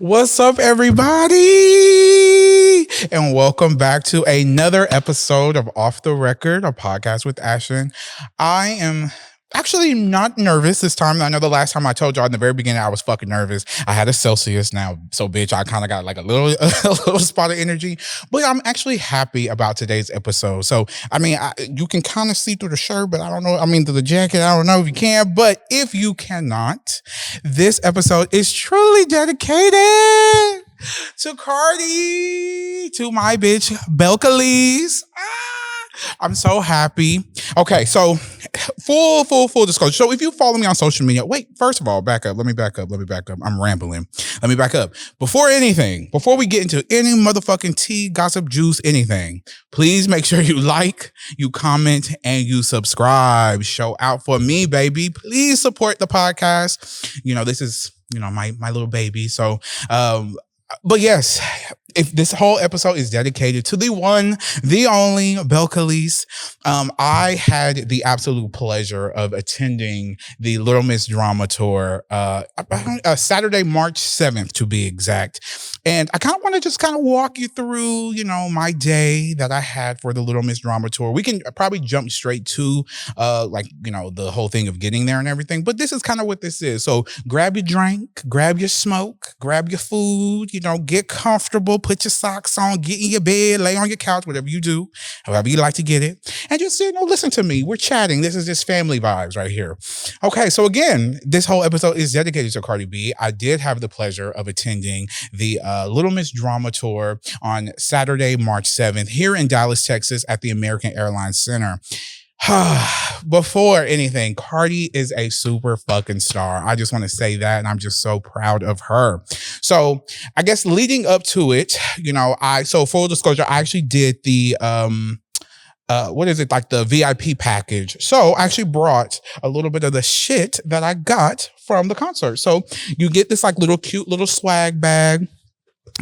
What's up, everybody? And welcome back to another episode of Off the Record, a podcast with Ashton. I am actually not nervous this time. I know the last time I told y'all in the very beginning I was fucking nervous. I had a Celsius now, so bitch, I kind of got like a little a little spot of energy. But I'm actually happy about today's episode. So I mean, you can kind of see through the shirt, but I don't know. I mean, through the jacket, I don't know if you can. But if you cannot, this episode is truly dedicated to Cardi, to my bitch Belcalis. I'm so happy. Okay, so full disclosure. So if you follow me on social media, wait, first of all, back up. Let me back up. I'm rambling. Let me back up. Before we get into any motherfucking tea, gossip, juice, anything, please make sure you like, you comment, and you subscribe. Show out for me, baby. Please support the podcast. You know, this is, my little baby. So, but yes, if this whole episode is dedicated to the one, the only Belcalis, I had the absolute pleasure of attending the Little Miss Drama Tour, Saturday, March 7th to be exact. And I kind of want to just kind of walk you through, my day that I had for the Little Miss Drama Tour. We can probably jump straight to, the whole thing of getting there and everything. But this is kind of what this is. So grab your drink, grab your smoke, grab your food, get comfortable, put your socks on, get in your bed, lay on your couch, whatever you do, however you like to get it. And just, listen to me. We're chatting. This is just family vibes right here. Okay. So again, this whole episode is dedicated to Cardi B. I did have the pleasure of attending the Little Miss Drama Tour on Saturday, March 7th here in Dallas, Texas at the American Airlines Center. Before anything, Cardi is a super fucking star. I just want to say that, and I'm just so proud of her. So I guess leading up to it, so full disclosure, I actually did the the VIP package. So I actually brought a little bit of the shit that I got from the concert. So you get this like cute little swag bag.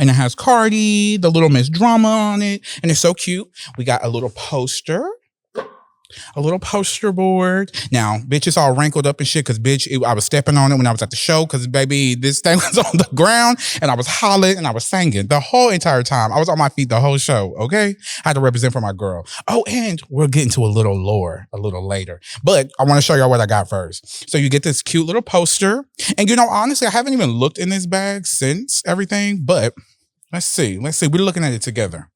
And it has Cardi, the Little Miss Drama on it. And it's so cute. We got a little poster board. Now, bitch, it's all wrinkled up and shit because, bitch, I was stepping on it when I was at the show because, baby, this thing was on the ground and I was hollering and I was singing the whole entire time. I was on my feet the whole show, okay? I had to represent for my girl. Oh, and we'll get into a little lore a little later. But I want to show y'all what I got first. So you get this cute little poster. And, honestly, I haven't even looked in this bag since everything, but let's see. We're looking at it together.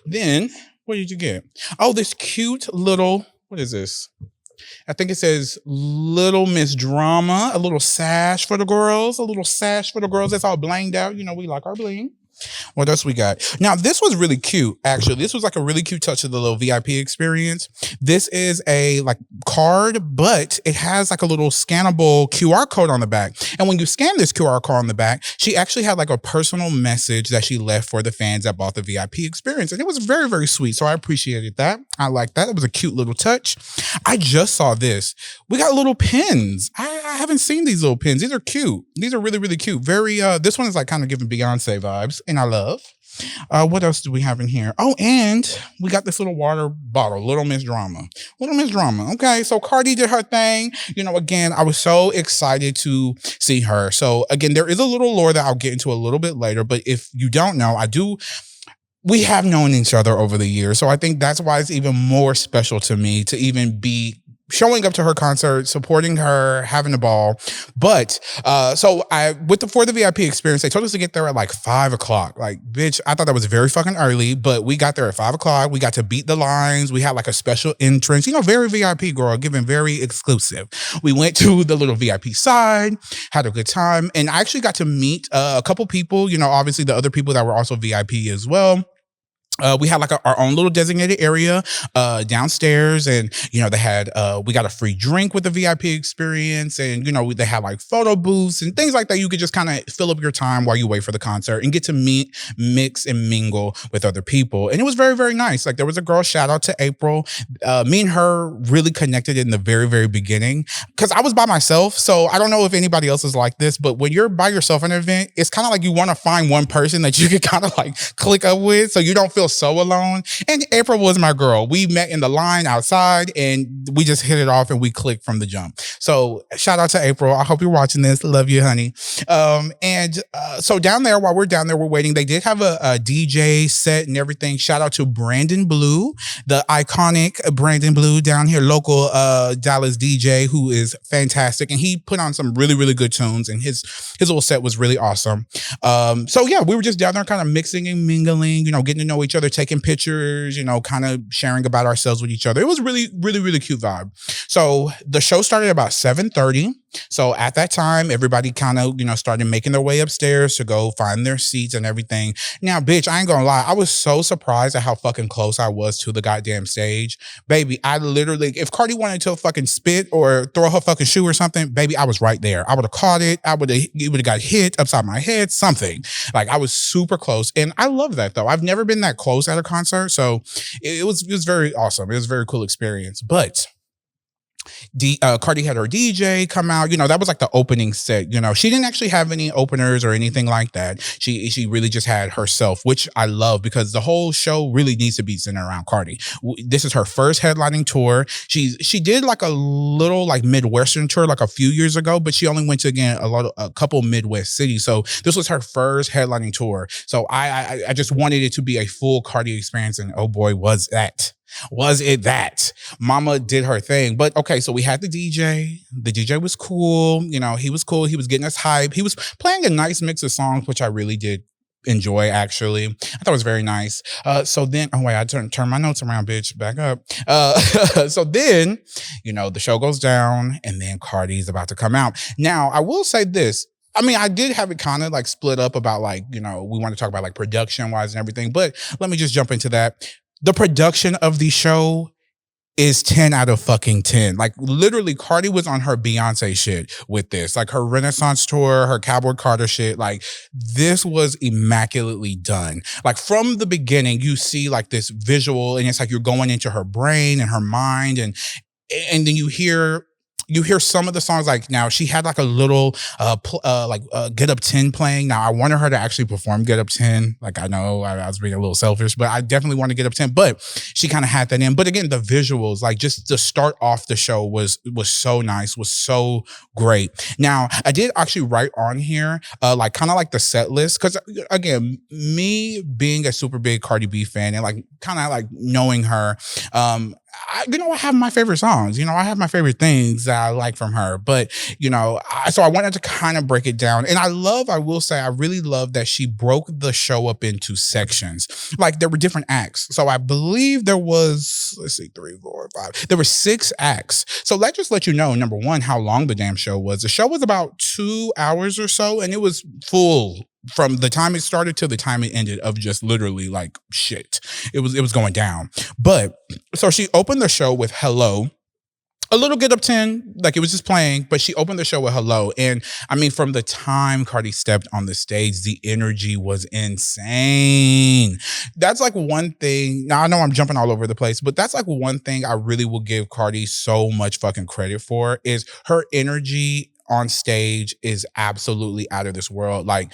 Then, what did you get? Oh, this cute little... What is this? I think it says Little Miss Drama, a little sash for the girls, That's all blinged out. We like our bling. What else we got? Now, this was really cute, actually. This was like a really cute touch of the little VIP experience. This is a card, but it has like a little scannable QR code on the back. And when you scan this QR code on the back, she actually had like a personal message that she left for the fans that bought the VIP experience. And it was very, very sweet. So I appreciated that. I like that. It was a cute little touch. I just saw this. We got little pins. I haven't seen these little pins. These are cute. These are really, really cute. Very, this one is like kind of giving Beyonce vibes. And I love. What else do we have in here? Oh, and we got this little water bottle, Little Miss Drama. Okay, so Cardi did her thing. Again, I was so excited to see her. So again, there is a little lore that I'll get into a little bit later. But if you don't know, we have known each other over the years. So I think that's why it's even more special to me to even be showing up to her concert, supporting her, having a ball. But for the VIP experience, they told us to get there at like 5:00. Like, bitch, I thought that was very fucking early, but we got there at 5:00. We got to beat the lines. We had like a special entrance, very VIP, girl, giving very exclusive. We went to the little VIP side, had a good time. And I actually got to meet a couple people, obviously the other people that were also VIP as well. We had like our own little designated area downstairs, and they had we got a free drink with the VIP experience, and they had like photo booths and things like that. You could just kind of fill up your time while you wait for the concert and get to meet, mix, and mingle with other people. And it was very, very nice. Like, there was a girl, shout out to April. Me and her really connected in the very, very beginning because I was by myself. So I don't know if anybody else is like this, but when you're by yourself in an event, it's kind of like you want to find one person that you can kind of like click up with so you don't feel so alone. And April was my girl. We met in the line outside and we just hit it off and we clicked from the jump. So shout out to April. I hope you're watching this. Love you, honey. So down there, while we're down there, we're waiting. They did have a DJ set and everything. Shout out to Brandon Blue, the iconic Brandon Blue down here, local Dallas DJ, who is fantastic. And he put on some really, really good tunes, and his little set was really awesome. So yeah, we were just down there kind of mixing and mingling, you know, getting to know each other, taking pictures, you know, kind of sharing about ourselves with each other. It was really, really, really cute vibe. So the show started about 7:30. So at that time, everybody kind of, you know, started making their way upstairs to go find their seats and everything. Now, bitch, I ain't gonna lie. I was so surprised at how fucking close I was to the goddamn stage. Baby, I literally, if Cardi wanted to fucking spit or throw her fucking shoe or something, baby, I was right there. I would have caught it. It would have got hit upside my head, something. Like, I was super close. And I love that though. I've never been that close at a concert. So it was very awesome. It was a very cool experience. But Cardi had her DJ come out. You know, that was like the opening set. You know, she didn't actually have any openers or anything like that. She really just had herself, which I love because the whole show really needs to be centered around Cardi. This is her first headlining tour. She did like a little like Midwestern tour like a few years ago, but she only went to, again, a couple Midwest cities. So this was her first headlining tour. So I just wanted it to be a full Cardi experience, and oh boy, was it that. Mama did her thing. But okay, so we had the DJ. The DJ was cool. You know, he was cool. He was getting us hype. He was playing a nice mix of songs, which I really did enjoy, actually. I thought it was very nice. So then, oh wait, I turn my notes around, bitch. Back up. So then, you know, the show goes down and then Cardi's about to come out. Now, I will say this. I mean, I did have it kind of like split up about like, you know, we want to talk about like production wise and everything, but let me just jump into that. The production of the show is 10 out of fucking 10. Like, literally, Cardi was on her Beyonce shit with this. Like, her Renaissance tour, her Cowboy Carter shit. Like, this was immaculately done. Like, from the beginning, you see like this visual, and it's like you're going into her brain and her mind, and then you hear some of the songs. Like, now she had like a little Get Up 10 playing. Now I wanted her to actually perform Get Up 10. Like, I know I was being a little selfish, but I definitely want to Get Up 10, but she kind of had that in. But again, the visuals, like just to start off the show was so nice, was so great. Now I did actually write on here, like kind of like the set list. Cause again, me being a super big Cardi B fan and like kind of like knowing her, I have my favorite songs. You know, I have my favorite things that I like from her. But, you know, so I wanted to kind of break it down. And I will say, I really love that she broke the show up into sections. Like, there were different acts. So I believe there was, 3, 4, 5. There were 6 acts. So let's just let you know, number one, how long the damn show was. The show was about 2 hours or so, and it was full from the time it started to the time it ended of just literally like shit. It was going down. But so she opened the show with Hello. A little Get Up 10, like it was just playing, but she opened the show with Hello. And I mean, from the time Cardi stepped on the stage, the energy was insane. That's like one thing. Now I know I'm jumping all over the place, but that's like one thing I really will give Cardi so much fucking credit for, is her energy on stage is absolutely out of this world. Like,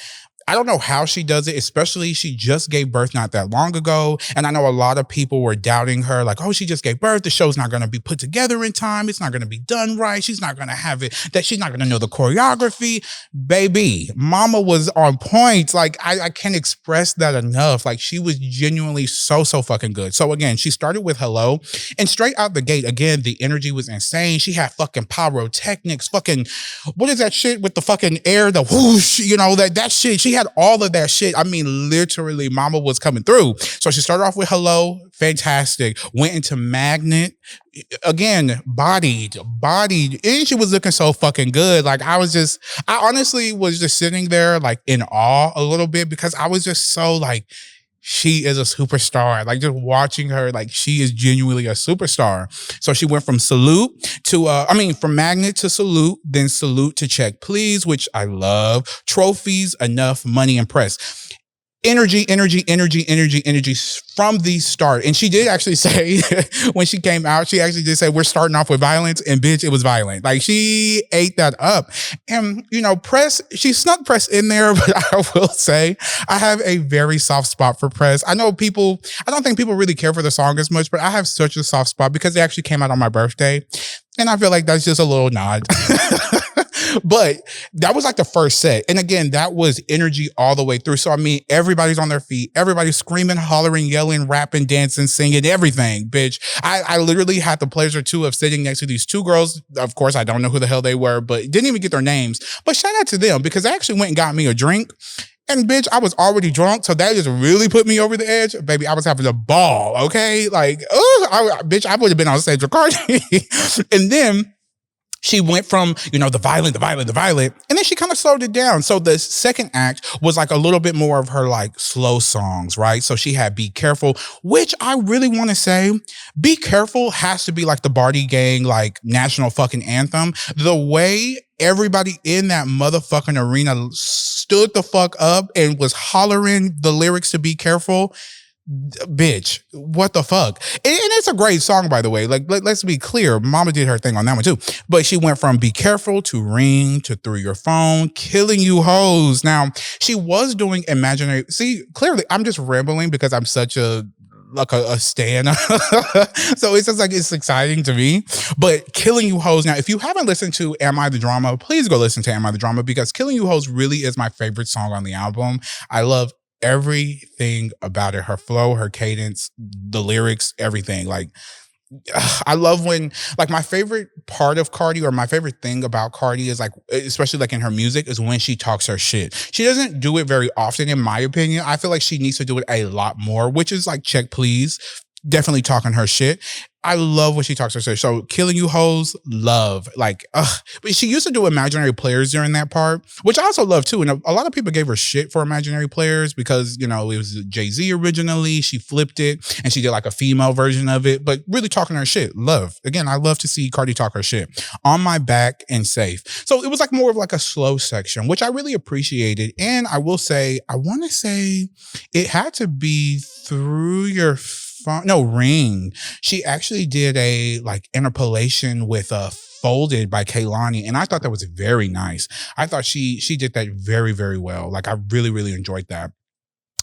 I don't know how she does it, especially she just gave birth not that long ago. And I know a lot of people were doubting her, like, oh, she just gave birth. The show's not going to be put together in time. It's not going to be done right. She's not going to have it, that she's not going to know the choreography. Baby, mama was on point. Like, I can't express that enough. Like, she was genuinely so fucking good. So again, she started with Hello, and straight out the gate, again, the energy was insane. She had fucking pyrotechnics, fucking, what is that shit with the fucking air, the whoosh, you know, that shit. She had all of that shit. I mean, literally, mama was coming through. So she started off with Hello, fantastic. Went into Magnet, again, bodied, and she was looking so fucking good. Like, I honestly was just sitting there like in awe a little bit, because I was just so like, she is a superstar. Like, just watching her, like, she is genuinely a superstar. So she went from Salute to, from Magnet to Salute, then Salute to Check Please, which I love. Trophies, Enough, Money, Impress. energy from the start. And she did actually say when she came out, she actually did say, we're starting off with violence, and bitch, it was violent. Like, she ate that up. And, you know, Press, she snuck Press in there, but I will say I have a very soft spot for Press. I know people, I don't think people really care for the song as much, but I have such a soft spot because it actually came out on my birthday. And I feel like that's just a little nod. But that was like the first set. And again, that was energy all the way through. So, I mean, everybody's on their feet. Everybody's screaming, hollering, yelling, rapping, dancing, singing, everything, bitch. I literally had the pleasure, too, of sitting next to these two girls. Of course, I don't know who the hell they were, but didn't even get their names. But shout out to them because they actually went and got me a drink. And bitch, I was already drunk, so that just really put me over the edge. Baby, I was having a ball, okay? Like, bitch, I would have been on stage with Cardi. And then she went from, you know, the violent, and then she kind of slowed it down. So the second act was like a little bit more of her like slow songs, right? So she had Be Careful, which I really want to say, Be Careful has to be like the BARDI Gang, like national fucking anthem. The way everybody in that motherfucking arena stood the fuck up and was hollering the lyrics to Be Careful. Bitch, what the fuck? And it's a great song, by the way. Like, let's be clear. Mama did her thing on that one too. But she went from Be Careful to Ring to Through Your Phone, Killing You Hoes. Now, she was doing imaginary. See, clearly, I'm just rambling because I'm such a stan. So it's just like, it's exciting to me. But Killing You Hoes. Now, if you haven't listened to Am I the Drama, please go listen to Am I the Drama, because Killing You Hoes really is my favorite song on the album. I love everything about it, her flow, her cadence, the lyrics, everything. Like, I love when, like, my favorite part of Cardi, or my favorite thing about Cardi is like, especially like in her music, is when she talks her shit. She doesn't do it very often, in my opinion. I feel like she needs to do it a lot more, which is like, check please, definitely talking her shit. I love when she talks her shit. So Killing You Hoes, love. Like, but she used to do Imaginary Players during that part, which I also love too. And a lot of people gave her shit for Imaginary Players because, you know, it was Jay-Z originally. She flipped it and she did like a female version of it, but really talking her shit. Love. Again, I love to see Cardi talk her shit. On My Back and Safe. So it was like more of like a slow section, which I really appreciated. And I will say, I want to say it had to be Through Your No, Ring. She actually did a like interpolation with Folded by Kehlani, and I thought that was very nice. I thought she did that very, very well. Like, I really, really enjoyed that.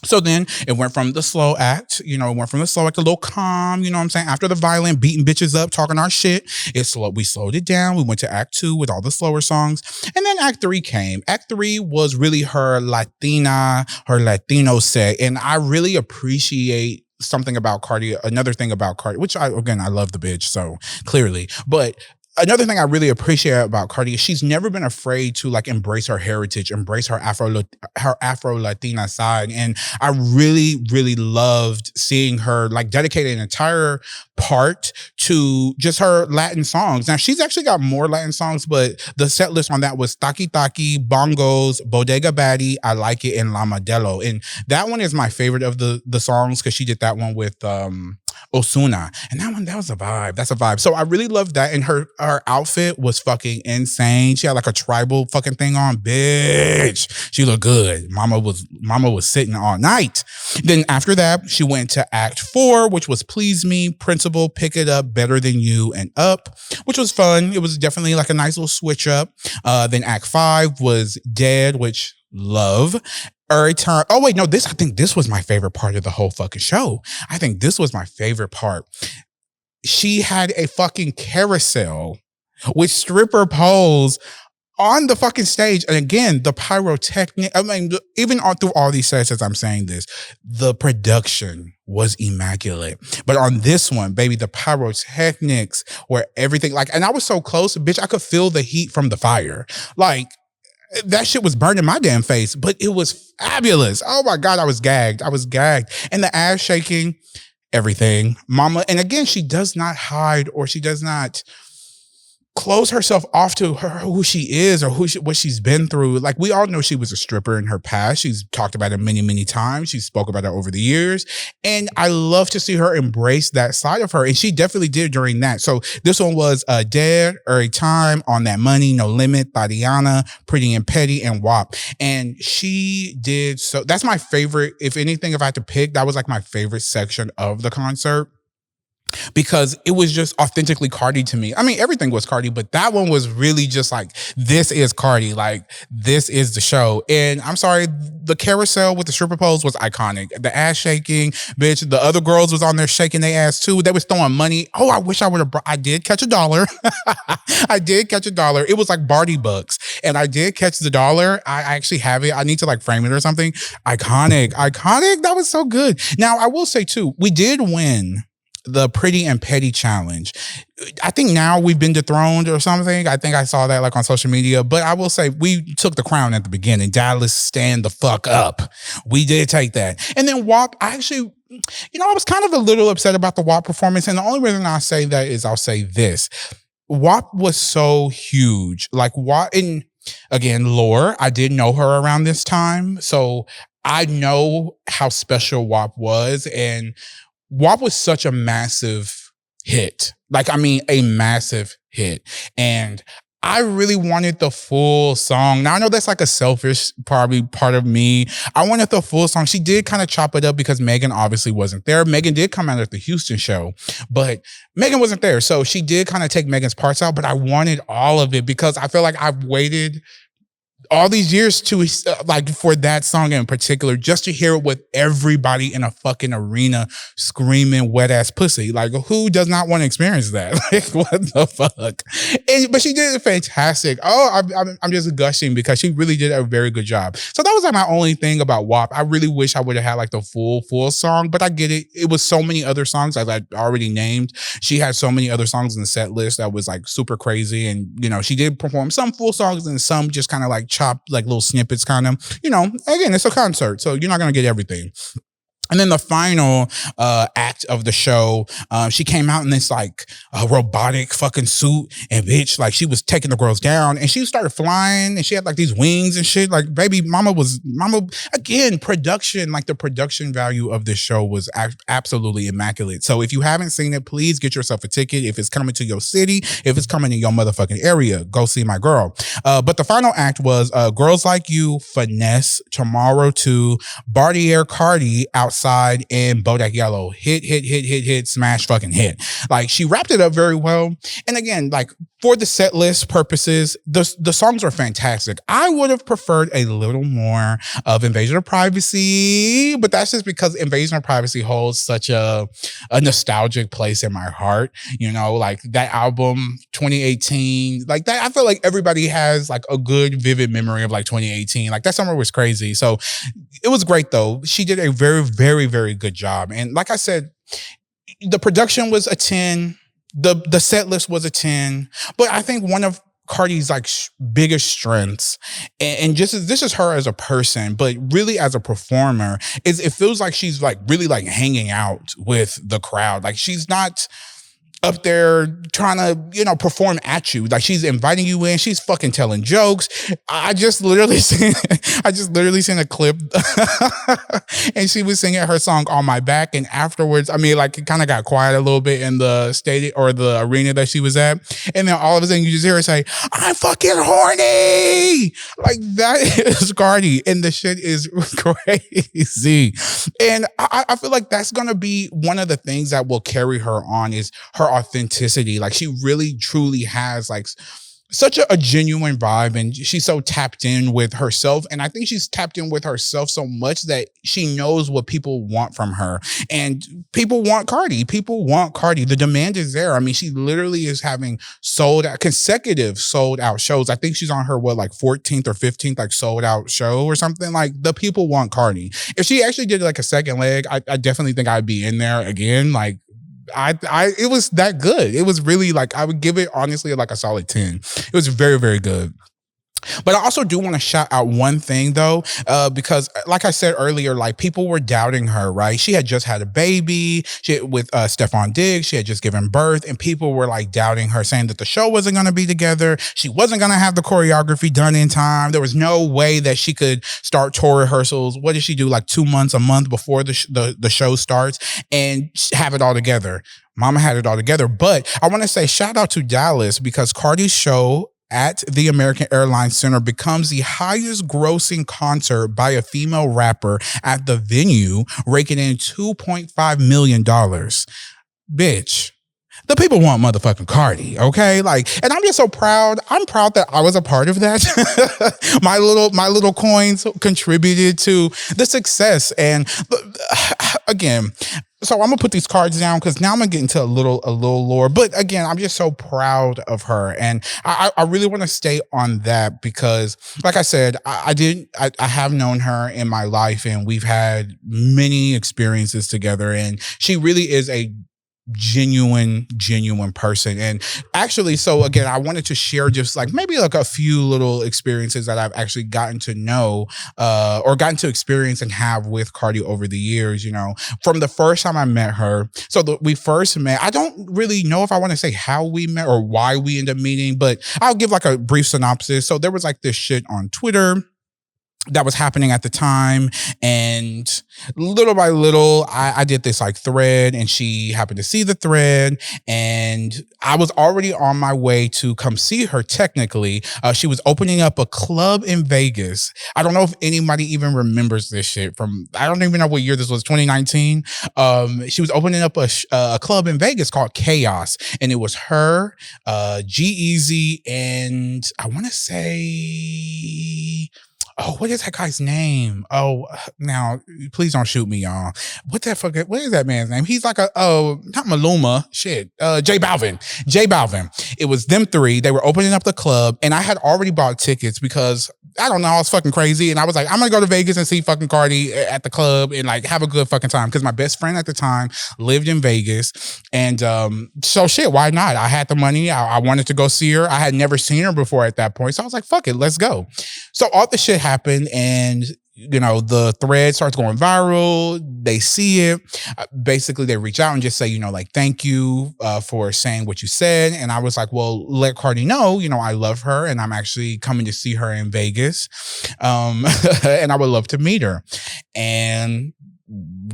So then it went from the slow act, you know, it went from the slow act, a little calm, you know what I'm saying? After the violent, beating bitches up, talking our shit, we slowed it down. We went to Act 2 with all the slower songs. And then Act 3 came. Act 3 was really her Latino set. And I really appreciate something about Cardi, another thing about Cardi, which I love the bitch, so clearly. But another thing I really appreciate about Cardi is she's never been afraid to like embrace her heritage, embrace her Afro-Latina side. And I really, really loved seeing her like dedicate an entire part to just her Latin songs. Now, she's actually got more Latin songs, but the set list on that was Taki Taki, Bongos, Bodega Baddie, I Like It, and La Modelo. And that one is my favorite of the songs because she did that one with Osuna. And that was a vibe. That's a vibe. So I really loved that. And her outfit was fucking insane. She had like a tribal fucking thing on. Bitch, she looked good. Mama was sitting all night. Then after that, she went to Act 4, which was Please Me, Principal, Pick It Up, Better Than You, and Up, which was fun. It was definitely like a nice little switch up. Then Act 5 was Dead, which love. Every time. Oh wait, no, I think this was my favorite part of the whole fucking show. I think this was my favorite part. She had a fucking carousel with stripper poles on the fucking stage. And again, the pyrotechnic, I mean, even through all these sets as I'm saying this, the production was immaculate. But on this one, baby, the pyrotechnics were everything. Like, and I was so close, bitch, I could feel the heat from the fire. Like, that shit was burning my damn face, but it was fabulous. Oh my God, I was gagged. And the ass shaking, everything. Mama, and again, she does not hide, or she does not close herself off to her who she is or what she's been through. Like, we all know she was a stripper in her past. She's talked about it many, many times. She spoke about it over the years. And I love to see her embrace that side of her. And she definitely did during that. So this one was Dead or a Time, On That Money, No Limit, Tatiana, Pretty and Petty, and WAP. And she did so. That's my favorite. If anything, if I had to pick, that was like my favorite section of the concert, because it was just authentically Cardi to me. I mean, everything was Cardi, but that one was really just like, this is Cardi. Like, this is the show. And I'm sorry, the carousel with the stripper pose was iconic. The ass shaking, bitch. The other girls was on there shaking their ass too. They was throwing money. Oh, I wish I would have I did catch a dollar. I did catch a dollar. It was like Bardi bucks. And I did catch the dollar. I actually have it. I need to like frame it or something. Iconic. Iconic. That was so good. Now, I will say too, we did win the Pretty and Petty challenge. I think now we've been dethroned or something. I think I saw that like on social media, but I will say we took the crown at the beginning. Dallas, stand the fuck up. We did take that. And then WAP, I actually, I was kind of a little upset about the WAP performance. And the only reason I say that is I'll say this. WAP was so huge. Like WAP, and again, lore, I did know her around this time. So I know how special WAP was, and WAP was such a massive hit. Like, I mean, a massive hit. And I really wanted the full song. Now, I know that's like a selfish, probably part of me. I wanted the full song. She did kind of chop it up because Megan obviously wasn't there. Megan did come out at the Houston show, but Megan wasn't there. So she did kind of take Megan's parts out, but I wanted all of it because I feel like I've waited all these years to like for that song in particular, just to hear it with everybody in a fucking arena screaming wet ass pussy. Like, who does not want to experience that? Like, what the fuck? But she did fantastic. Oh, I'm just gushing because she really did a very good job. So that was like my only thing about WAP. I really wish I would have had like the full song, but I get it. It was so many other songs as I already named. She had so many other songs in the set list that was like super crazy. And, she did perform some full songs and some just kind of like chopped like little snippets kind of, again, it's a concert, so you're not going to get everything. And then the final act of the show, she came out in this like robotic fucking suit, and bitch, like she was taking the girls down, and she started flying, and she had like these wings and shit. Like, baby, mama again, production, like the production value of this show was absolutely immaculate. So if you haven't seen it, please get yourself a ticket. If it's coming to your city, if it's coming to your motherfucking area, go see my girl. But the final act was Girls Like You, Finesse, Tomorrow 2, Bardi Cardi, Outside, and Bodak Yellow. Hit, smash fucking hit. Like, she wrapped it up very well. And again, like, for the set list purposes, the songs are fantastic. I would have preferred a little more of Invasion of Privacy, but that's just because Invasion of Privacy holds such a nostalgic place in my heart. Like that album, 2018, like that, I feel like everybody has like a good, vivid memory of like 2018. Like that summer was crazy. So it was great though. She did a very, very, very good job. And like I said, the production was a 10. The set list was a 10, but I think one of Cardi's like biggest strengths, and just this is her as a person, but really as a performer, is it feels like she's like really like hanging out with the crowd. Like, she's not up there trying to, perform at you. Like, she's inviting you in. She's fucking telling jokes. I just literally seen a clip and she was singing her song On My Back. And afterwards, I mean, like, it kind of got quiet a little bit in the stadium or the arena that she was at. And then all of a sudden you just hear her say, I'm fucking horny. Like, that is Cardi. And the shit is crazy. And I feel like that's going to be one of the things that will carry her on, is her authenticity. Like, she really truly has like such a genuine vibe, and she's so tapped in with herself. And I think she's tapped in with herself so much that she knows what people want from her, and people want Cardi. People want Cardi. The demand is there. I mean, she literally is having consecutive sold out shows. I think she's on her, 14th or 15th, like sold out show or something. Like, the people want Cardi. If she actually did like a second leg, I definitely think I'd be in there again. Like, it was that good. It was really like, I would give it honestly like a solid 10. It was very, very good. But I also do want to shout out one thing though, because like I said earlier, like people were doubting her, right? She had just had a baby with Stefan Diggs. She had just given birth, and people were like doubting her, saying that the show wasn't going to be together. She wasn't going to have the choreography done in time. There was no way that she could start tour rehearsals. What did she do? Like 2 months, a month before the show starts, and have it all together. Mama had it all together. But I want to say shout out to Dallas, because Cardi's show at the American Airlines Center becomes the highest grossing concert by a female rapper at the venue, raking in $2.5 million. Bitch. The people want motherfucking Cardi, okay? Like, and I'm just so proud. I'm proud that I was a part of that. my little coins contributed to the success. And again, so I'm gonna put these cards down, because now I'm gonna get into a little lore. But again, I'm just so proud of her, and I really want to stay on that, because, like I said, I have known her in my life, and we've had many experiences together, and she really is a genuine person. And actually, so again, I wanted to share just like maybe like a few little experiences that I've actually gotten to know or gotten to experience and have with Cardi over the years, you know, from the first time I met her. So we first met, I don't really know if I want to say how we met or why we ended up meeting, but I'll give like a brief synopsis. So there was like this shit on Twitter that was happening at the time, and little by little I did this like thread, and she happened to see the thread, and I was already on my way to come see her. Technically, she was opening up a club in Vegas. I don't know if anybody even remembers this shit from, I don't even know what year this was, 2019. She was opening up a club in Vegas called Chaos, and it was her, G-Eazy, and I want to say, oh, what is that guy's name? Oh, now, please don't shoot me, y'all. What is that man's name? He's like not Maluma, shit. J Balvin. It was them three. They were opening up the club, and I had already bought tickets because, I don't know, I was fucking crazy. And I was like, I'm gonna go to Vegas and see fucking Cardi at the club and like have a good fucking time. Because my best friend at the time lived in Vegas. And so shit, why not? I had the money. I wanted to go see her. I had never seen her before at that point. So I was like, fuck it, let's go. So all the shit happened, and you know, the thread starts going viral. They see it. Basically, they reach out and just say, you know, like, thank you for saying what you said. And I was like, well, let Cardi know, you know, I love her, and I'm actually coming to see her in Vegas. And I would love to meet her. And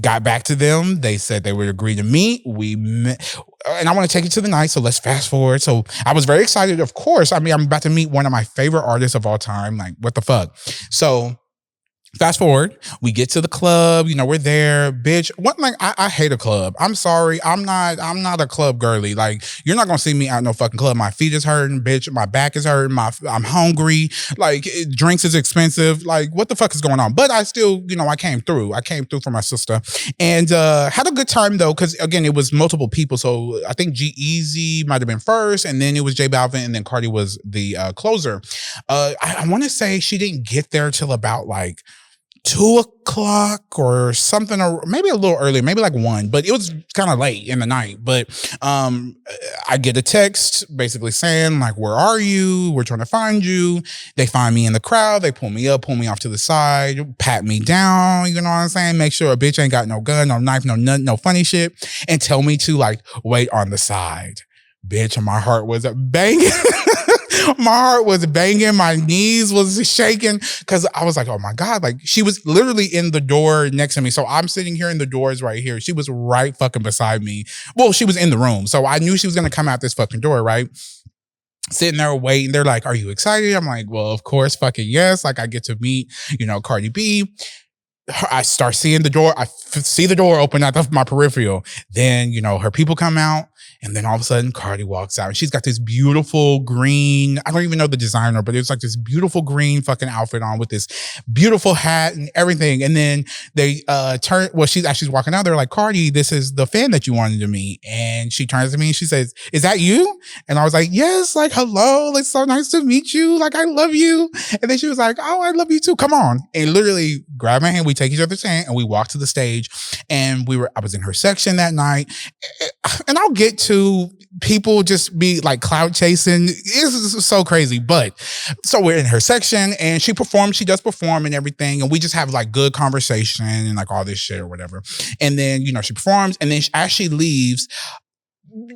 got back to them. They said they would agree to meet. We met. And I want to take it to the night, so let's fast forward. So I was very excited, of course. I mean, I'm about to meet one of my favorite artists of all time. Like, what the fuck? So fast forward, we get to the club, you know, we're there, bitch. I hate a club. I'm sorry. I'm not a club girly. Like, you're not gonna see me out no fucking club. My feet is hurting, bitch. My back is hurting. I'm hungry. Like, drinks is expensive. Like, what the fuck is going on? But I still, you know, I came through for my sister, and had a good time though, because again, it was multiple people. So I think G-Eazy might have been first, and then it was J Balvin, and then Cardi was the closer. I want to say she didn't get there till about like 2:00 or something, or maybe a little earlier, maybe like 1, but it was kind of late in the night. But I get a text basically saying like, where are you? We're trying to find you. They find me in the crowd. They pull me off to the side, pat me down, you know what I'm saying? Make sure a bitch ain't got no gun, no knife, no nothing, no funny shit, and tell me to like wait on the side. Bitch, my heart was banging. My heart was banging. My knees was shaking, because I was like, oh my God. Like, she was literally in the door next to me. So I'm sitting here in the doors right here. She was right fucking beside me. Well, she was in the room. So I knew she was going to come out this fucking door, right? Sitting there waiting. They're like, are you excited? I'm like, well, of course, fucking yes. Like, I get to meet, you know, Cardi B. I start seeing the door. I see the door open out my peripheral. Then, you know, her people come out. And then all of a sudden, Cardi walks out, and she's got this beautiful green, I don't even know the designer, but it was like this beautiful green fucking outfit on with this beautiful hat and everything. And then they she's walking out. They're like, Cardi, this is the fan that you wanted to meet. And she turns to me and she says, is that you? And I was like, yes, like, hello, it's so nice to meet you. Like, I love you. And then she was like, oh, I love you too. Come on. And literally grabbed my hand. We take each other's hand and we walk to the stage, and I was in her section that night. and I'll get to people just be like clout chasing. It's so crazy. But so we're in her section and she does perform and everything. And we just have like good conversation and like all this shit or whatever. And then, she performs. And then as she leaves,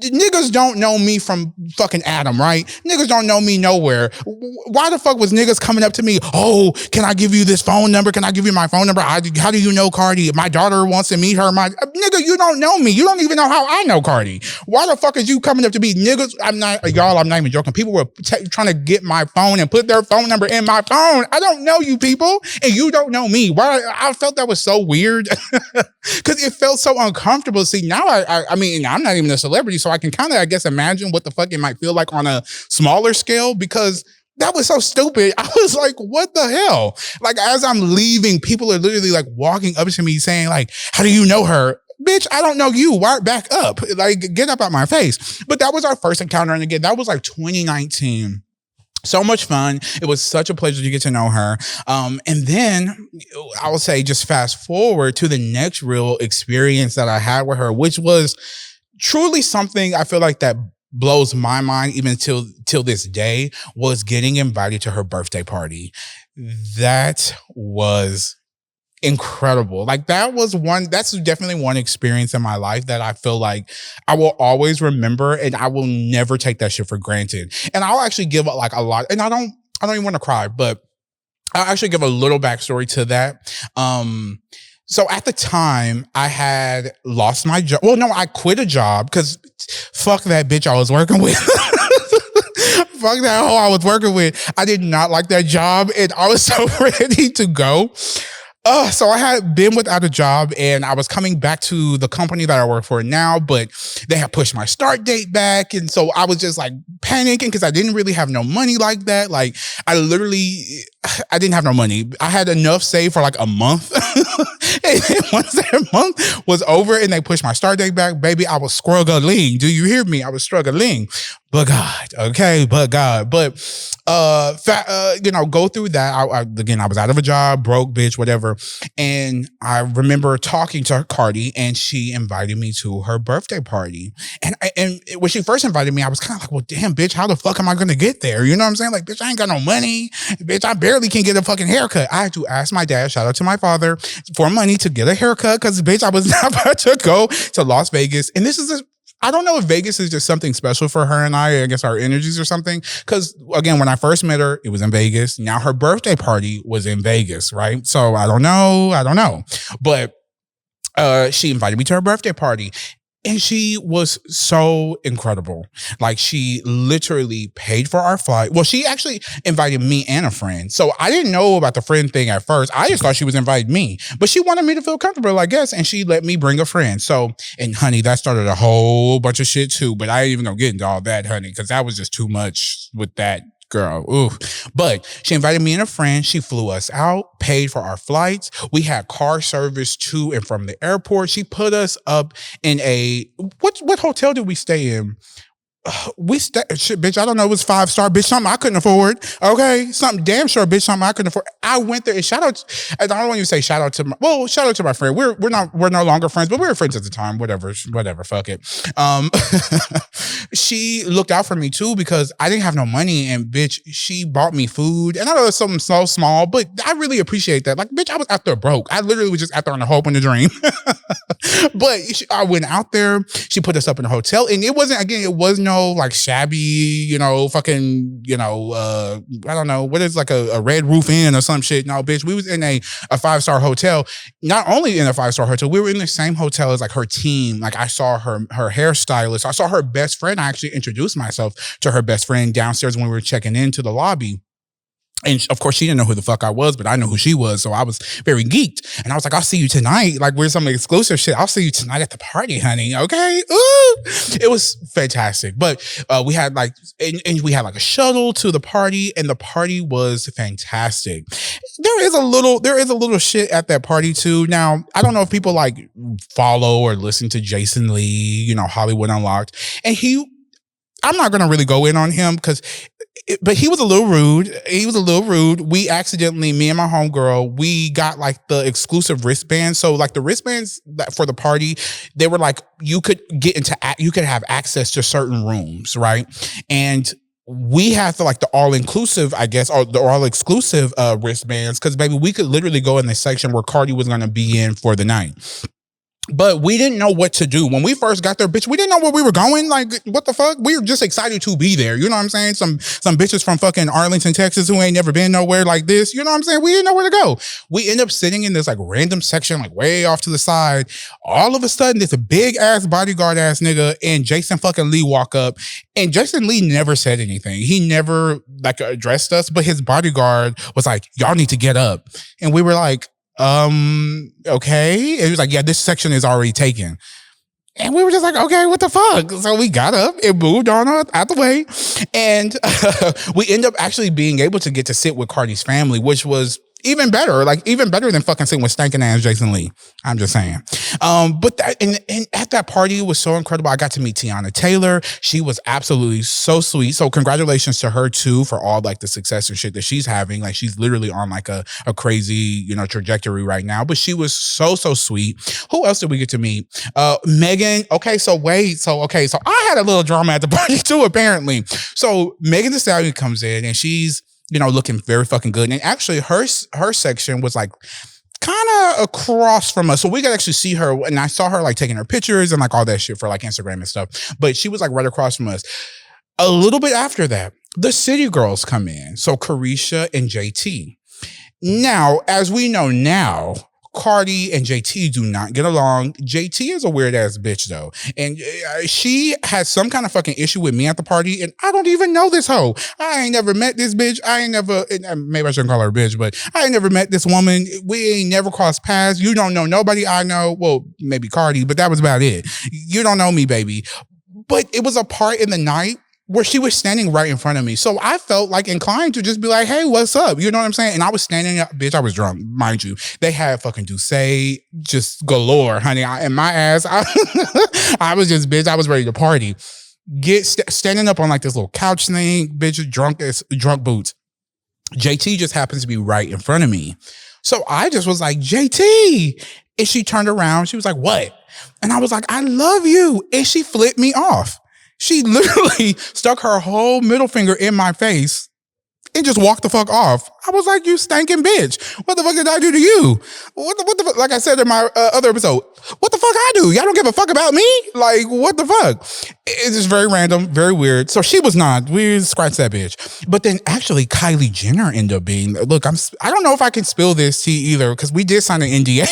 niggas don't know me from fucking Adam, right? Niggas don't know me nowhere. Why the fuck was niggas coming up to me? Oh, can I give you this phone number? Can I give you my phone number? How do you know Cardi? My daughter wants to meet her. Nigga, you don't know me. You don't even know how I know Cardi. Why the fuck is you coming up to me? Niggas, I'm not even joking. People were trying to get my phone and put their phone number in my phone. I don't know you people and you don't know me. Why? I felt that was so weird because it felt so uncomfortable. See, now I mean, I'm not even a celebrity, so I can kind of, I guess, imagine what the fuck it might feel like on a smaller scale, because that was so stupid. I was like, what the hell? Like, as I'm leaving, people are literally like walking up to me saying like, how do you know her? Bitch, I don't know you. Why back up? Like, get up out my face. But that was our first encounter. And again, that was like 2019. So much fun. It was such a pleasure to get to know her. And then I will say, just fast forward to the next real experience that I had with her, which was truly something I feel like that blows my mind even till this day, was getting invited to her birthday party. That was incredible. Like, that's definitely one experience in my life that I feel like I will always remember, and I will never take that shit for granted. And I'll actually give like a lot, and I don't even want to cry, but I'll actually give a little backstory to that. So at the time, I had lost my job. Well, no, I quit a job because fuck that bitch I was working with. Fuck that hoe I was working with. I did not like that job, and I was so ready to go. So I had been without a job, and I was coming back to the company that I work for now, but they had pushed my start date back. And so I was just like panicking because I didn't really have no money like that. Like, I didn't have no money. I had enough saved for like a month. And then once that month was over and they pushed my start date back, baby, I was struggling. Do you hear me? I was struggling. But God, okay, but God. But, go through that. I was out of a job, broke bitch, whatever. And I remember talking to Cardi, and she invited me to her birthday party. And when she first invited me, I was kind of like, well, damn, bitch, how the fuck am I going to get there? You know what I'm saying? Like, bitch, I ain't got no money. Bitch, I barely can get a fucking haircut. I had to ask my dad, shout out to my father, for money to get a haircut because, bitch, I was not about to go to Las Vegas. And I don't know if Vegas is just something special for her and I guess our energies or something. Because again, when I first met her, it was in Vegas. Now her birthday party was in Vegas, right? So I don't know. But she invited me to her birthday party. And she was so incredible. Like, she literally paid for our flight. Well, she actually invited me and a friend. So I didn't know about the friend thing at first. I just thought she was inviting me. But she wanted me to feel comfortable, I guess. And she let me bring a friend. So, and honey, that started a whole bunch of shit too. But I ain't even gonna get into all that, honey, because that was just too much with that girl. Ooh. But she invited me and a friend. She flew us out, paid for our flights. We had car service to and from the airport. She put us up in what hotel did we stay in? Shit, bitch, I don't know. It was 5-star, bitch, something I couldn't afford. Okay. Something damn sure, bitch, something I couldn't afford. I went there and I don't want you to say shout out to my friend. We're no longer friends, but we were friends at the time. Whatever, fuck it. She looked out for me too because I didn't have no money, and bitch, she bought me food. And I know it's something so small, but I really appreciate that. Like, bitch, I was out there broke. I literally was just out there on a hope and a dream. But I went out there. She put us up in a hotel, and it was no like shabby, fucking, I don't know, what is like a Red Roof Inn or some shit. No, bitch, we was in a 5-star hotel. Not only in a 5-star hotel, we were in the same hotel as like her team. Like, I saw her hairstylist. I saw her best friend. I actually introduced myself to her best friend downstairs when we were checking into the lobby. And of course, she didn't know who the fuck I was, but I know who she was. So I was very geeked. And I was like, I'll see you tonight. Like, we're some exclusive shit. I'll see you tonight at the party, honey. Okay. Ooh. It was fantastic. But we had like a shuttle to the party, and the party was fantastic. There is a little shit at that party too. Now, I don't know if people like follow or listen to Jason Lee, Hollywood Unlocked. And I'm not going to really go in on him because But he was a little rude. He was a little rude. We accidentally, me and my homegirl, we got like the exclusive wristbands. So like the wristbands for the party, they were like, you could you could have access to certain rooms, right? And we had to like the all inclusive, I guess, or the all exclusive wristbands, because baby, we could literally go in the section where Cardi was going to be in for the night. But we didn't know what to do. When we first got there, bitch, we didn't know where we were going. Like, what the fuck? We were just excited to be there. You know what I'm saying? Some bitches from fucking Arlington, Texas who ain't never been nowhere like this. You know what I'm saying? We didn't know where to go. We end up sitting in this like random section, like way off to the side. All of a sudden, there's a big ass bodyguard ass nigga and Jason fucking Lee walk up. And Jason Lee never said anything. He never like addressed us, but his bodyguard was like, y'all need to get up. And we were like, okay. And he was like, yeah, this section is already taken. And we were just like, okay, what the fuck? So we got up and moved on out the way. And we end up actually being able to get to sit with Cardi's family, which was even better, like even better than fucking sitting with stinking ass Jason Lee. I'm just saying. But that, and at that party, it was so incredible. I got to meet Tiana Taylor. She was absolutely so sweet. So congratulations to her too for all like the success and shit that she's having. Like she's literally on like a crazy, you know, trajectory right now. But she was so sweet. Who else did we get to meet? Megan. Okay, so I had a little drama at the party too, apparently. So Megan Thee Stallion comes in and she's, you know, looking very fucking good. And actually her section was like kind of across from us. So we could actually see her. And I saw her like taking her pictures and like all that shit for like Instagram and stuff. But she was like right across from us. A little bit after that, the City Girls come in. So Carisha and JT. Now, as we know now, Cardi and JT do not get along. JT is a weird ass bitch though. And she had some kind of fucking issue with me at the party. And I don't even know this hoe. I ain't never met this bitch. Maybe I shouldn't call her a bitch, but I ain't never met this woman. We ain't never crossed paths. You don't know nobody I know. Well, maybe Cardi, but that was about it. You don't know me, baby. But it was a part in the night where she was standing right in front of me. So I felt like inclined to just be like, hey, what's up? You know what I'm saying? And I was standing up, bitch, I was drunk, mind you. They had fucking Douce just galore, honey. And my ass, I was just, bitch, I was ready to party. Standing up on like this little couch thing, bitch, drunk boots. JT just happens to be right in front of me. So I just was like, JT. And she turned around. She was like, what? And I was like, I love you. And she flipped me off. She literally stuck her whole middle finger in my face and just walked the fuck off. I was like, you stinking bitch. What the fuck did I do to you? What the fuck? Like I said in my other episode, what the fuck I do? Y'all don't give a fuck about me? Like, what the fuck? It's just very random, very weird. So she was not. We scratched that bitch. But then actually Kylie Jenner ended up being, look, I don't know if I can spill this tea either because we did sign an NDA.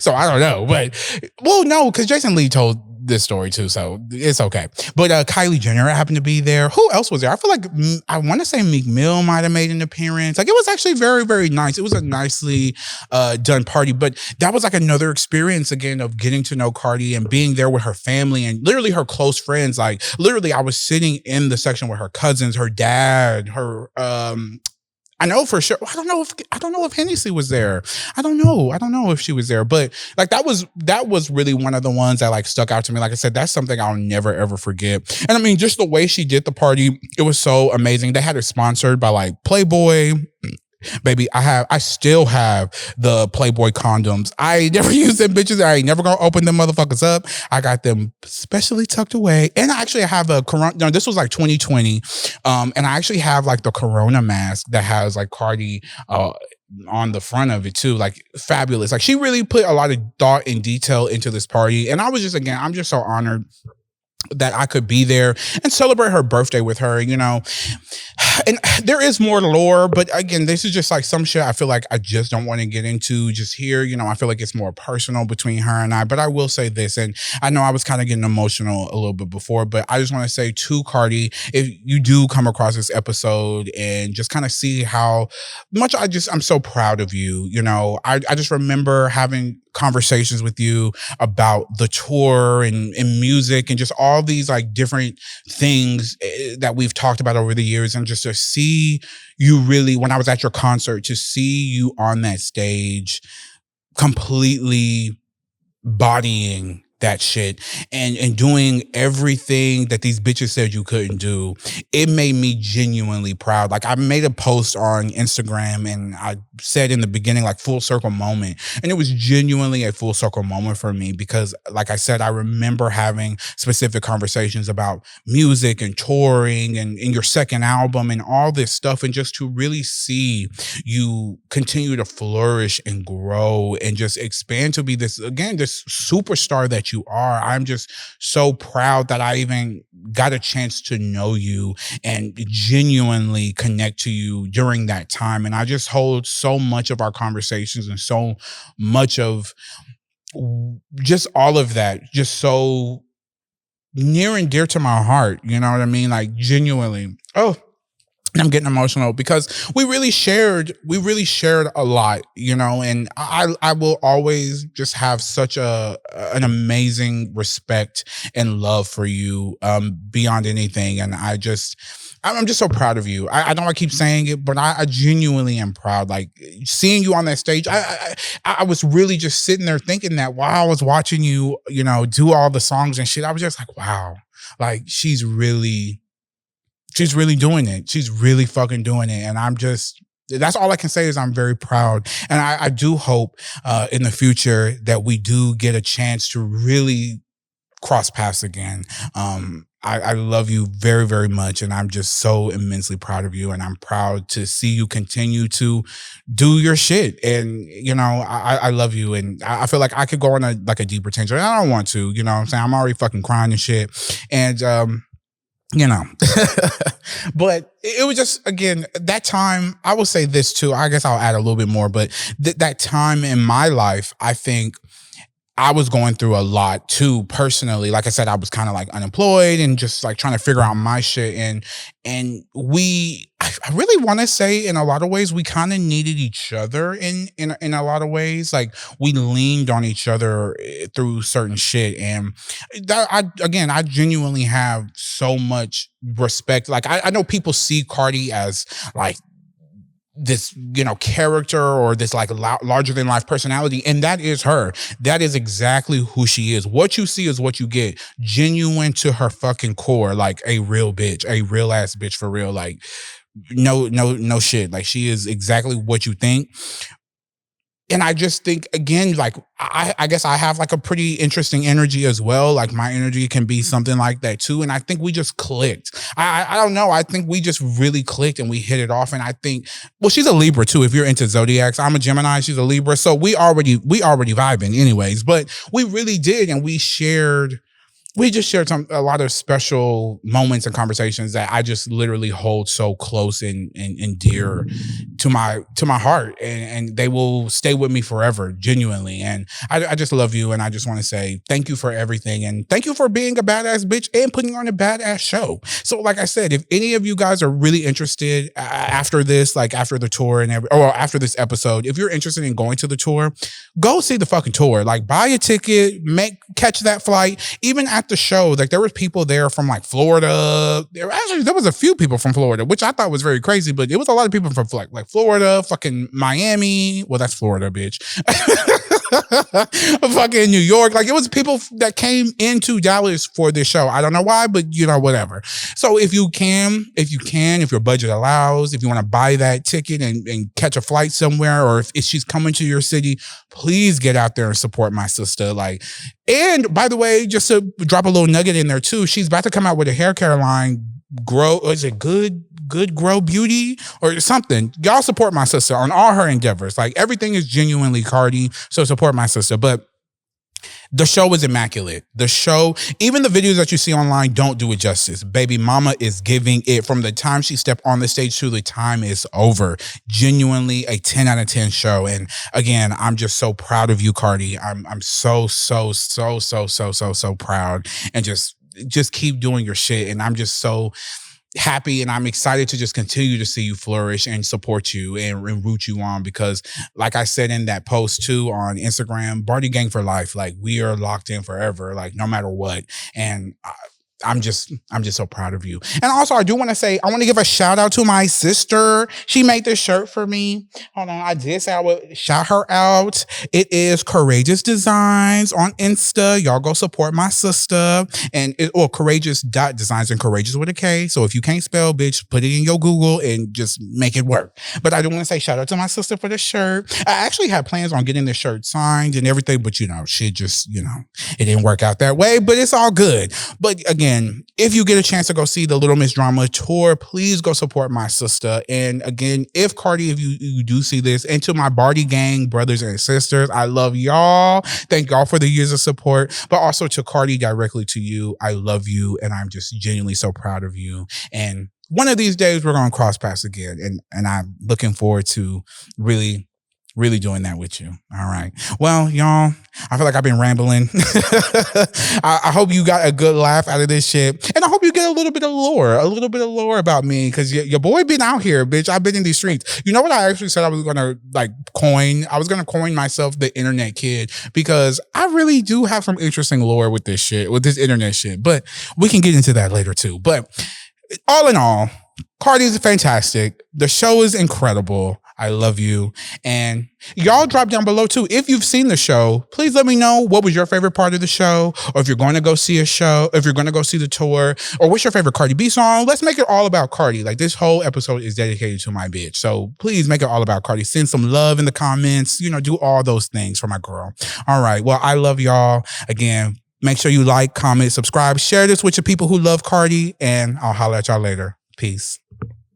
So I don't know. But, well, no, because Jason Lee told this story too, so it's okay. But Kylie Jenner happened to be there. Who else was there? I feel like I want to say Meek Mill might have made an appearance. Like it was actually very, very nice. It was a nicely done party, but that was like another experience again of getting to know Cardi and being there with her family and literally her close friends. Like literally, I was sitting in the section with her cousins, her dad, her I know for sure. I don't know if Hennessy was there. I don't know if she was there. But like that was really one of the ones that like stuck out to me. Like I said, that's something I'll never ever forget. And I mean, just the way she did the party, it was so amazing. They had it sponsored by like Playboy. Baby, I still have the Playboy condoms. I ain't never used them bitches. I ain't never gonna open them motherfuckers up. I got them specially tucked away. And I actually have a Corona. No, this was like 2020. And I actually have like the Corona mask that has like Cardi on the front of it too. Like fabulous. Like she really put a lot of thought and detail into this party. And I was just, again, I'm just so honored that I could be there and celebrate her birthday with her, you know. And there is more lore, but again, this is just like some shit I feel like I just don't want to get into just here. You know, I feel like it's more personal between her and I, but I will say this, and I know I was kind of getting emotional a little bit before, but I just want to say to Cardi, if you do come across this episode and just kind of see how much I'm so proud of you. You know, I just remember having conversations with you about the tour and music and just all these like different things that we've talked about over the years, and just to see you really, when I was at your concert, to see you on that stage completely bodying that shit and doing everything that these bitches said you couldn't do. It made me genuinely proud. Like, I made a post on Instagram and I said in the beginning, like, full circle moment. And it was genuinely a full circle moment for me because, like I said, I remember having specific conversations about music and touring and your second album and all this stuff. And just to really see you continue to flourish and grow and just expand to be this, again, this superstar that you are. I'm just so proud that I even got a chance to know you and genuinely connect to you during that time. And I just hold so much of our conversations and so much of just all of that just so near and dear to my heart. You know what I mean? Like, genuinely. Oh, I'm getting emotional because we really shared a lot, you know, and I will always just have such an amazing respect and love for you, beyond anything. And I'm just so proud of you. I know I keep saying it, but I genuinely am proud. Like, seeing you on that stage, I was really just sitting there thinking that while I was watching you, you know, do all the songs and shit, I was just like, wow, like she's really doing it. She's really fucking doing it. And that's all I can say is I'm very proud. And I do hope in the future that we do get a chance to really cross paths again. I love you very, very much. And I'm just so immensely proud of you. And I'm proud to see you continue to do your shit. And, you know, I love you. And I feel like I could go on a deeper tangent. I don't want to, you know what I'm saying? I'm already fucking crying and shit. And, you know, but it was just, again, that time, I will say this too, I guess I'll add a little bit more, but that time in my life, I think I was going through a lot too, personally. Like I said, I was kind of like unemployed and just like trying to figure out my shit. And I really want to say in a lot of ways, we kind of needed each other in a lot of ways. Like, we leaned on each other through certain shit. And that, I genuinely have so much respect. Like, I know people see Cardi as like this, you know, character or this like larger than life personality. And that is her. That is exactly who she is. What you see is what you get. Genuine to her fucking core, like a real bitch, a real ass bitch for real. Like, no shit. Like, she is exactly what you think. And I just think, again, like, I guess I have like a pretty interesting energy as well. Like, my energy can be something like that too. And I think we just clicked. I don't know. I think we just really clicked and we hit it off. And I think, well, she's a Libra too. If you're into zodiacs, I'm a Gemini. She's a Libra. So we already vibing anyways, but we really did. And we just shared a lot of special moments and conversations that I just literally hold so close and dear to my heart, and they will stay with me forever, genuinely. And I just love you, and I just want to say thank you for everything, and thank you for being a badass bitch and putting on a badass show. So, like I said, if any of you guys are really interested after this, like after the tour or after this episode, if you're interested in going to the tour, go see the fucking tour. Like, buy a ticket, catch that flight. Even at the show, like, there were people there from like Florida. There was a few people from Florida, which I thought was very crazy, but it was a lot of people from like Florida, fucking Miami. Well, that's Florida, bitch. Fucking New York. Like, it was people that came into Dallas for this show. I don't know why, but you know, whatever. So if your budget allows, if you want to buy that ticket and catch a flight somewhere, or if she's coming to your city, please get out there and support my sister. Like, and by the way, just to drop a little nugget in there too, she's about to come out with a hair care line. Is it good grow beauty or something? Y'all support my sister on all her endeavors. Like, everything is genuinely Cardi, so support my sister. But the show is immaculate. The show, even the videos that you see online, don't do it justice. Baby mama is giving it from the time she stepped on the stage to the time it's over. Genuinely a 10 out of 10 show. And again, I'm just so proud of you, Cardi. I'm so proud, and just keep doing your shit. And I'm just so happy, and I'm excited to just continue to see you flourish and support you and root you on, because like I said in that post too on Instagram, BARDI Gang for Life, like, we are locked in forever, like, no matter what. And I'm just so proud of you. And also, I do want to say, I want to give a shout out to my sister. She made this shirt for me. Hold on, I did say I would shout her out. It is Courageous Designs on Insta. Y'all go support my sister. And Courageous Designs and Courageous with a K. So if you can't spell, bitch, put it in your Google and just make it work. But I do want to say shout out to my sister for the shirt. I actually had plans on getting the shirt signed and everything, but shit just, it didn't work out that way, but it's all good. But again, if you get a chance to go see the Little Miss Drama tour, please go support my sister. And again, if you do see this, and to my BARDI gang brothers and sisters, I love y'all. Thank y'all for the years of support, but also to CARDI, directly to you, I love you, and I'm just genuinely so proud of you. And one of these days we're going to cross paths again, and I'm looking forward to really doing that with you. All right. Well, y'all, I feel like I've been rambling. I hope you got a good laugh out of this shit. And I hope you get a little bit of lore about me, because your boy been out here, bitch. I've been in these streets. You know what I actually said I was going to coin? I was going to coin myself the internet kid, because I really do have some interesting lore with this shit, with this internet shit. But we can get into that later too. But all in all, CARDI is fantastic. The show is incredible. I love you. And y'all drop down below too. If you've seen the show, please let me know what was your favorite part of the show, or if you're going to go see a show, if you're going to go see the tour, or what's your favorite Cardi B song. Let's make it all about CARDI. Like, this whole episode is dedicated to my bitch. So please make it all about CARDI. Send some love in the comments, do all those things for my girl. All right. Well, I love y'all. Again, make sure you like, comment, subscribe, share this with your people who love CARDI, and I'll holler at y'all later. Peace.